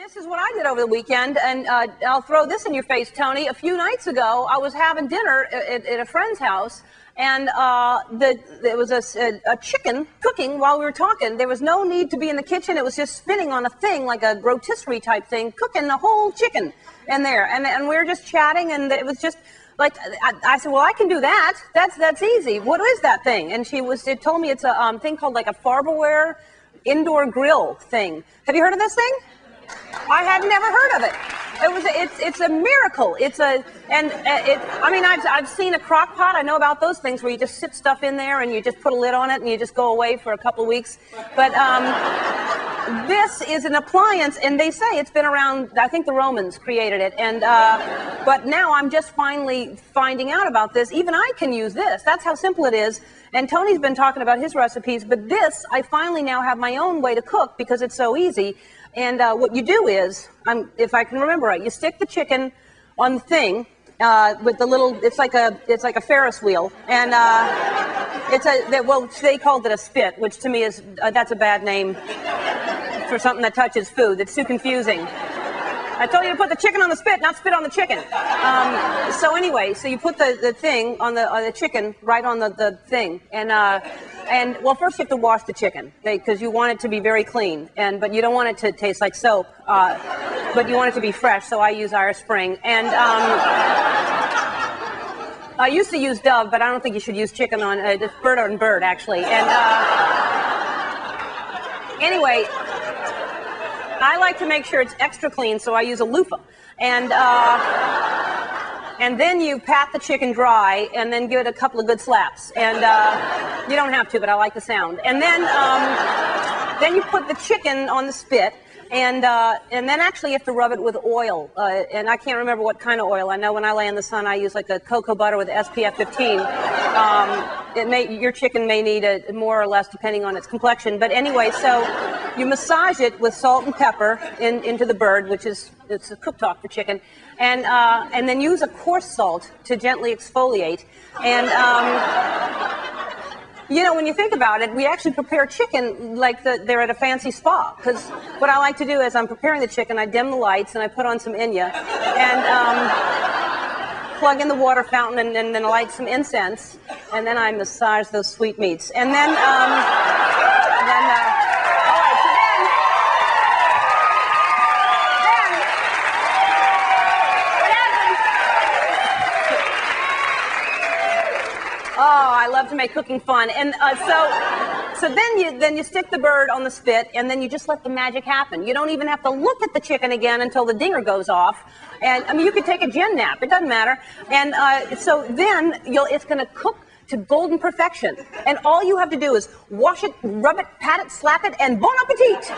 This is what I did over the weekend, and I'll throw this in your face, Tony. A few nights ago, I was having dinner at a friend's house, and there was a chicken cooking while we were talking. There was no need to be in the kitchen. It was just spinning on a thing, like a rotisserie type thing, cooking the whole chicken in there. And we were just chatting, and it was just like, I said, well, I can do that. That's easy. What is that thing? And it told me it's a thing called like a Farberware indoor grill thing. Have you heard of this thing? I had never heard of it. It's a miracle. I mean, I've seen a crock pot. I know about those things where you just sit stuff in there and you just put a lid on it and you just go away for a couple of weeks. But this is an appliance, and they say it's been around. I think the Romans created it, and but now I'm just finally finding out about this. Even I can use this. That's how simple it is. And Tony's been talking about his recipes, but this I finally now have my own way to cook because it's so easy. And what you do is, if I can remember right, you stick the chicken on the thing with the little. It's like a Ferris wheel, and well, they called it a spit, which to me is that's a bad name for something that touches food. It's too confusing. I told you to put the chicken on the spit, not spit on the chicken. So anyway, so you put the thing on the chicken right on the thing, and well, first you have to wash the chicken because you want it to be very clean, but you don't want it to taste like soap, but you want it to be fresh. So I use Irish Spring, and I used to use Dove, but I don't think you should use chicken on bird on bird actually. And anyway. I like to make sure it's extra clean, so I use a loofah. And then you pat the chicken dry, and then give it a couple of good slaps. And you don't have to, but I like the sound. And then you put the chicken on the spit, and then actually you have to rub it with oil. And I can't remember what kind of oil. I know when I lay in the sun, I use like a cocoa butter with SPF 15. Your chicken may need more or less depending on its complexion. But anyway, so you massage it with salt and pepper into the bird, which is it's a cook talk for chicken, and then use a coarse salt to gently exfoliate. And you know, when you think about it, we actually prepare chicken like they're at a fancy spa. Because what I like to do is I'm preparing the chicken, I dim the lights, and I put on some Enya, and plug in the water fountain, and then light some incense, and then I massage those sweet meats. And then, I love to make cooking fun, and so then you stick the bird on the spit, and then you just let the magic happen. You don't even have to look at the chicken again until the dinger goes off. And I mean, you could take a gen nap; it doesn't matter. And so then it's going to cook to golden perfection, and all you have to do is wash it, rub it, pat it, slap it, and bon appetit.